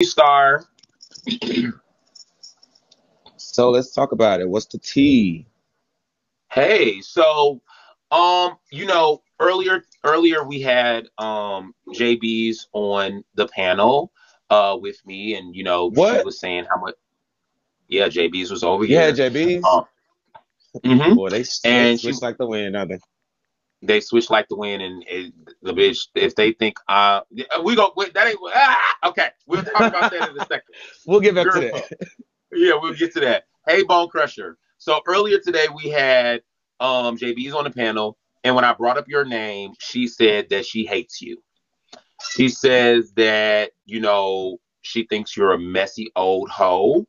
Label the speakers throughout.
Speaker 1: Star.
Speaker 2: So let's talk about it. What's the tea?
Speaker 1: Hey, so earlier we had JB's on the panel with me, and she
Speaker 2: What?
Speaker 1: was saying how much. Yeah, JB's was over
Speaker 2: You had
Speaker 1: here.
Speaker 2: JB's?
Speaker 1: Um hmm
Speaker 2: Boy, they
Speaker 1: and she
Speaker 2: switch like the wind, don't they?
Speaker 1: they switched like the wind, and the bitch, if they think we go wait, that ain't okay, we'll talk about that in a second.
Speaker 2: We'll get back to
Speaker 1: Girl,
Speaker 2: that.
Speaker 1: yeah, we'll get to that. Hey, Bone Crusher. So earlier today we had JB's on the panel, and when I brought up your name, she said that she hates you. She says that she thinks you're a messy old hoe,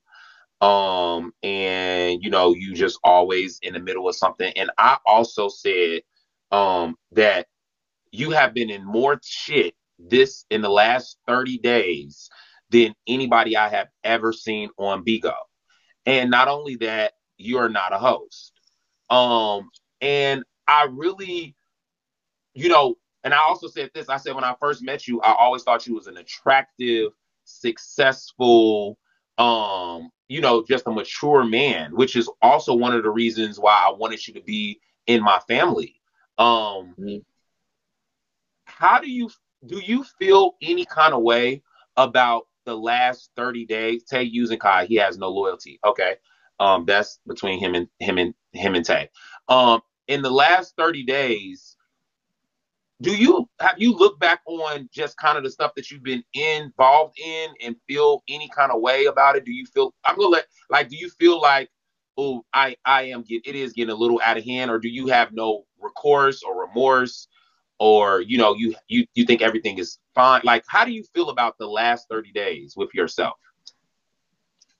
Speaker 1: and you just always in the middle of something. And I also said that you have been in more shit this in the last 30 days than anybody I have ever seen on Bigo. And not only that, you're not a host. And I really, and I also said this. I said when I first met you, I always thought you was an attractive, successful, just a mature man, which is also one of the reasons why I wanted you to be in my family. Um,
Speaker 2: Mhm.
Speaker 1: how do you feel any kind of way about the last 30 days? Tay using Kai, he has no loyalty. Okay. That's between him and Tay. In the last 30 days, have you looked back on just kind of the stuff that you've been involved in and feel any kind of way about it? Do you feel I'm gonna let like do you feel like, oh, it is getting a little out of hand, or do you have no recourse or remorse, or you think everything is fine? Like, how do you feel about the last 30 days with yourself?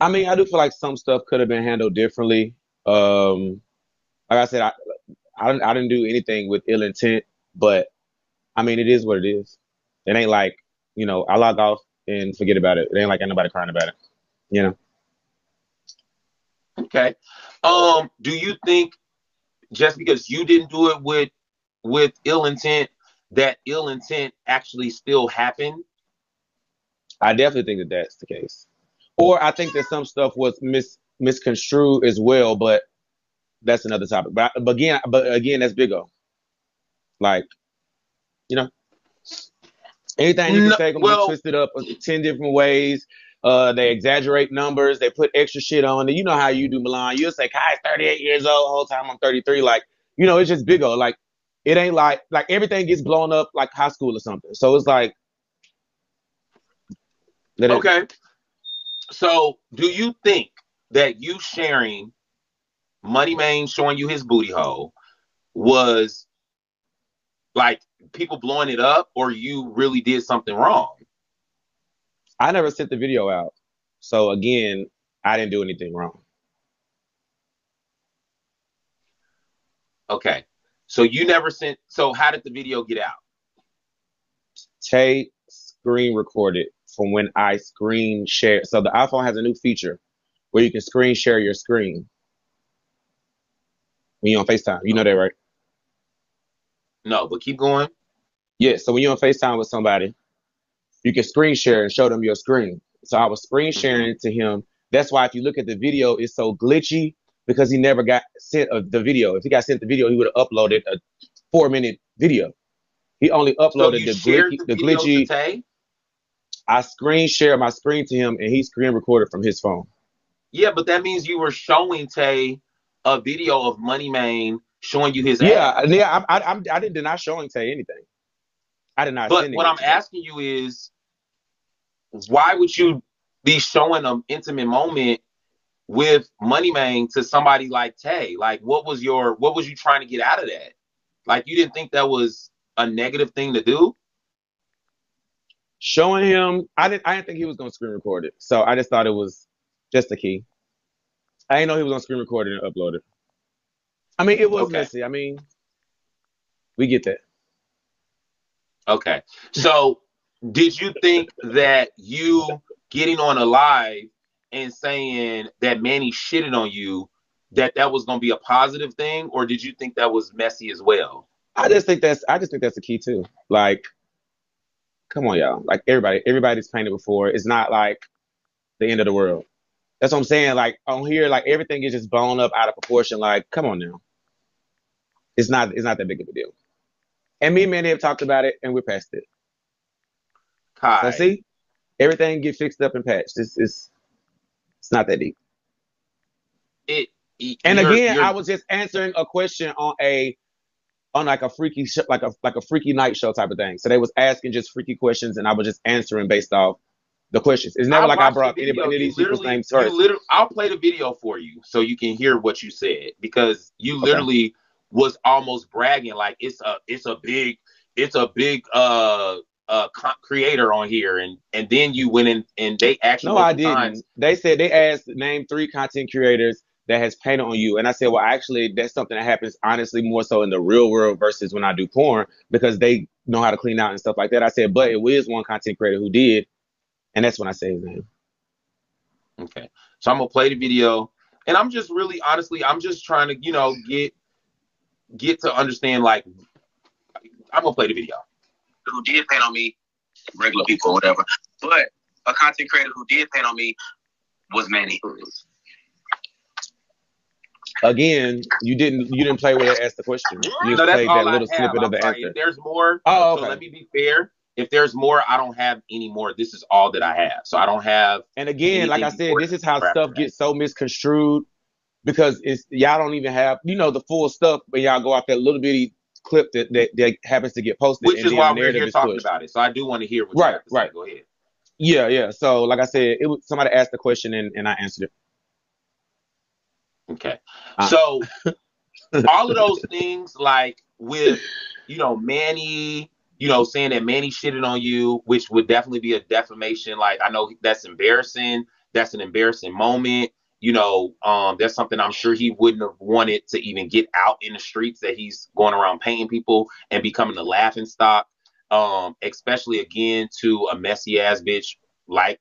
Speaker 2: I mean, I do feel like some stuff could have been handled differently. Um, like I said, I didn't do anything with ill intent, but I mean, it is what it is. It ain't like, I log off and forget about it. It ain't like anybody crying about it, you know?
Speaker 1: Okay. Do you think just because you didn't do it with ill intent, that ill intent actually still happened?
Speaker 2: I definitely think that that's the case. Or I think that some stuff was misconstrued as well, but that's another topic. But again, that's big O. Like, you know, anything you can
Speaker 1: No,
Speaker 2: say gonna be
Speaker 1: well,
Speaker 2: twisted up 10 different ways. They exaggerate numbers. They put extra shit on it. You know how you do, Milan. You'll say Kai's 38 years old. The whole time I'm 33. Like, it's just big O. Like, it ain't like everything gets blown up like high school or something. So it's like that.
Speaker 1: okay. So, do you think that you sharing Money Main showing you his booty hole was like people blowing it up, or you really did something wrong?
Speaker 2: I never sent the video out. So again, I didn't do anything wrong.
Speaker 1: Okay. So you never sent. So how did the video get out?
Speaker 2: Tay screen recorded from when I screen share. So the iPhone has a new feature where you can screen share your screen when you're on FaceTime. You know that,
Speaker 1: Okay.
Speaker 2: right?
Speaker 1: No, but keep going.
Speaker 2: Yeah. So when you're on FaceTime with somebody, you can screen share and show them your screen. So I was screen
Speaker 1: Hmm.
Speaker 2: sharing to him. That's why if you look at the video, it's so glitchy because he never got sent the video. If he got sent the video, he would have uploaded a 4 minute video. He only
Speaker 1: So
Speaker 2: uploaded
Speaker 1: you shared the
Speaker 2: the
Speaker 1: video to
Speaker 2: glitchy.
Speaker 1: Tay?
Speaker 2: I screen share my screen to him, and he screen recorded from his phone.
Speaker 1: Yeah, but that means you were showing Tay a video of Money Main showing you his
Speaker 2: Yeah,
Speaker 1: ass.
Speaker 2: yeah. I did not show him Tay anything. I did not
Speaker 1: But
Speaker 2: sending
Speaker 1: what
Speaker 2: it
Speaker 1: I'm
Speaker 2: to Tay.
Speaker 1: asking you is, why would you be showing an intimate moment with Money Main to somebody like Tay? Like, what was you trying to get out of that? Like, you didn't think that was a negative thing to do?
Speaker 2: Showing him, I didn't think he was gonna screen record it. So I just thought it was just a key. I didn't know he was gonna screen record it and upload it. I mean, it was
Speaker 1: Okay.
Speaker 2: messy. I mean, we get that.
Speaker 1: Okay. So, did you think that you getting on a live and saying that Manny shitted on you, that was going to be a positive thing, or did you think that was messy as well?
Speaker 2: I just think that's a key too. Like, come on, y'all. Like everybody's painted before. It's not like the end of the world. That's what I'm saying. Like on here, like everything is just blown up out of proportion. Like, come on now. It's not that big of a deal. And me and Manny have talked about it and we're past it. So
Speaker 1: Kai,
Speaker 2: see, everything get fixed up and patched. It's not that deep.
Speaker 1: it
Speaker 2: And again,
Speaker 1: you're
Speaker 2: I was just answering a question on like a freaky like a freaky night show type of thing. So they was asking just freaky questions and I was just answering based off the questions. It's never
Speaker 1: I
Speaker 2: like I
Speaker 1: watched the
Speaker 2: brought
Speaker 1: video.
Speaker 2: any of these people's names first.
Speaker 1: I'll play the video for you so you can hear what you said because you
Speaker 2: Okay.
Speaker 1: literally was almost bragging like it's a big creator on here and then you went in and they asked you
Speaker 2: No, I
Speaker 1: multiple times.
Speaker 2: didn't. They said they asked name 3 content creators that has painted on you. And I said, well, actually, that's something that happens honestly more so in the real world versus when I do porn because they know how to clean out and stuff like that. I said, but it is one content creator who did. And that's when I say his name.
Speaker 1: Okay, so I'm gonna play the video and I'm just really honestly I'm just trying to get to understand like I'm gonna play the video. Who did paint on me, regular people or whatever, but a content creator who did paint on me was Manny.
Speaker 2: Again, you didn't play where they asked the question. You
Speaker 1: No,
Speaker 2: just
Speaker 1: that's
Speaker 2: played that
Speaker 1: all I
Speaker 2: little
Speaker 1: have.
Speaker 2: snippet of
Speaker 1: I'm
Speaker 2: the
Speaker 1: sorry.
Speaker 2: answer.
Speaker 1: If there's more,
Speaker 2: Oh,
Speaker 1: so
Speaker 2: okay.
Speaker 1: let me be fair. If there's more, I don't have any more. This is all that I have. So I don't have
Speaker 2: And again, like
Speaker 1: anything
Speaker 2: I said,
Speaker 1: before
Speaker 2: this
Speaker 1: this
Speaker 2: is how
Speaker 1: or after
Speaker 2: stuff
Speaker 1: that.
Speaker 2: gets so misconstrued because it's y'all don't even have the full stuff, but y'all go off that little bitty clip that happens to get posted,
Speaker 1: Which
Speaker 2: and
Speaker 1: is
Speaker 2: then
Speaker 1: why
Speaker 2: the
Speaker 1: we're
Speaker 2: narrative
Speaker 1: here
Speaker 2: is
Speaker 1: talking
Speaker 2: pushed.
Speaker 1: about it. So I do want to hear what you
Speaker 2: Right,
Speaker 1: have to say.
Speaker 2: right.
Speaker 1: Go ahead.
Speaker 2: Yeah, yeah. So like I said, it was somebody asked the question and I answered it.
Speaker 1: Okay.
Speaker 2: Uh,
Speaker 1: So all of those things, like with Manny, saying that Manny shitted on you, which would definitely be a defamation. Like I know that's embarrassing. That's an embarrassing moment. That's something I'm sure he wouldn't have wanted to even get out in the streets that he's going around painting people and becoming a laughing stock. Especially again to a messy ass bitch like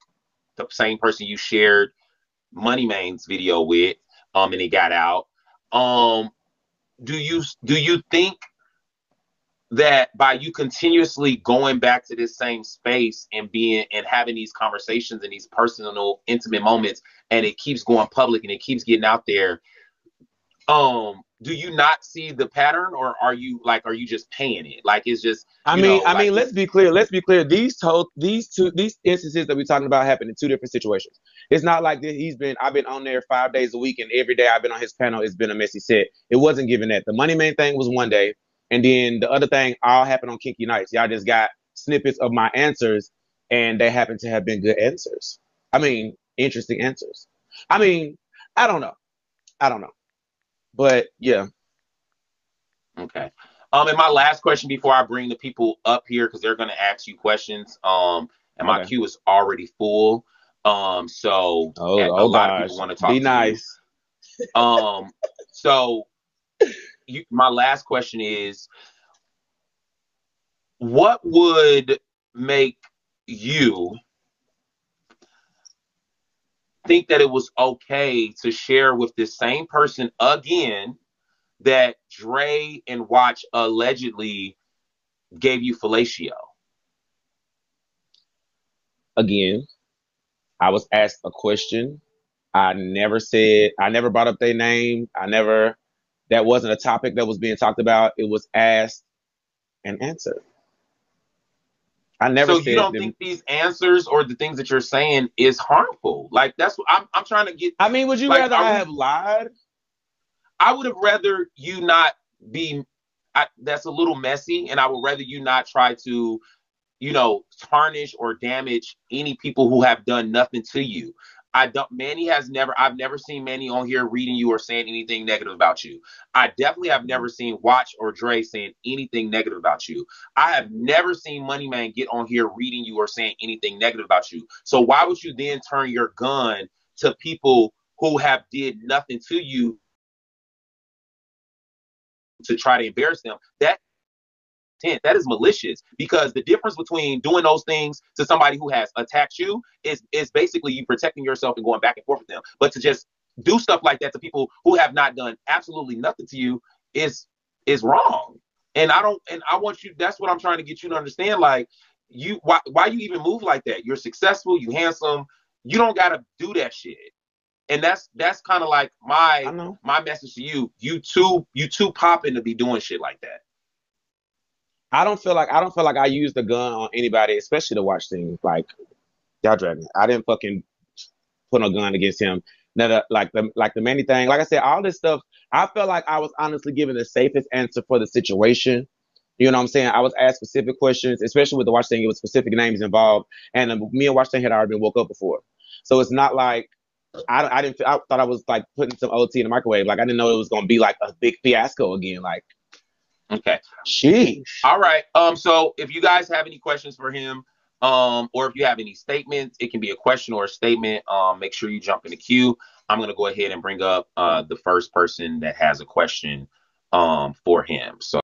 Speaker 1: the same person you shared Money Man's video with, and it got out. Um, do you think that by you continuously going back to this same space and being and having these conversations and these personal intimate moments and it keeps going public and it keeps getting out there, do you not see the pattern or are you just paying it like it's just like
Speaker 2: let's be clear. Let's be clear. These instances that we're talking about happened in 2 different situations. It's not like that I've been on there 5 days a week and every day I've been on his panel. It's been a messy set. It wasn't given that. The Money Man thing was one day, and then the other thing all happened on Kinky Nights. Y'all just got snippets of my answers, and they happen to have been good answers. Interesting answers. I mean, I don't know. I don't know. But yeah.
Speaker 1: okay. And my last question before I bring the people up here because they're going to ask you questions. And my
Speaker 2: Okay.
Speaker 1: queue is already full. So
Speaker 2: Oh,
Speaker 1: a
Speaker 2: oh
Speaker 1: lot of
Speaker 2: gosh.
Speaker 1: people want to
Speaker 2: Be
Speaker 1: talk to you.
Speaker 2: nice.
Speaker 1: So my last question is, what would make you think that it was okay to share with this same person again that Dre and Watch allegedly gave you fellatio?
Speaker 2: Again, I was asked a question. I never brought up their name. That wasn't a topic that was being talked about. It was asked and answered. I never
Speaker 1: So you
Speaker 2: said
Speaker 1: don't
Speaker 2: them.
Speaker 1: think these answers or the things that you're saying is harmful? Like that's what I'm trying to get.
Speaker 2: Would you
Speaker 1: Like,
Speaker 2: rather I have lied?
Speaker 1: I would have rather you not be. That's a little messy, and I would rather you not try to tarnish or damage any people who have done nothing to you. I've never seen Manny on here reading you or saying anything negative about you. I definitely have never seen Watch or Dre saying anything negative about you. I have never seen Money Man get on here reading you or saying anything negative about you. So why would you then turn your gun to people who have did nothing to you to try to embarrass them? That is malicious because the difference between doing those things to somebody who has attacked you is basically you protecting yourself and going back and forth with them. But to just do stuff like that to people who have not done absolutely nothing to you is wrong. And I want you, that's what I'm trying to get you to understand. Like, why you even move like that? You're successful, you handsome, you don't gotta do that shit. And that's kind of like
Speaker 2: I know.
Speaker 1: my message to you. You too popping to be doing shit like that.
Speaker 2: I don't feel like I used the gun on anybody, especially to watch things like y'all dragging. I didn't fucking put no gun against him. Now, like the many thing, like I said, all this stuff. I felt like I was honestly giving the safest answer for the situation. You know what I'm saying? I was asked specific questions, especially with the watch thing. It was specific names involved, and me and watch thing had already been woke up before, so it's not like I didn't. I thought I was like putting some OT in the microwave. Like I didn't know it was gonna be like a big fiasco again. Like,
Speaker 1: Okay.
Speaker 2: sheesh.
Speaker 1: All right. So if you guys have any questions for him, or if you have any statements, it can be a question or a statement. Make sure you jump in the queue. I'm gonna go ahead and bring up the first person that has a question for him. So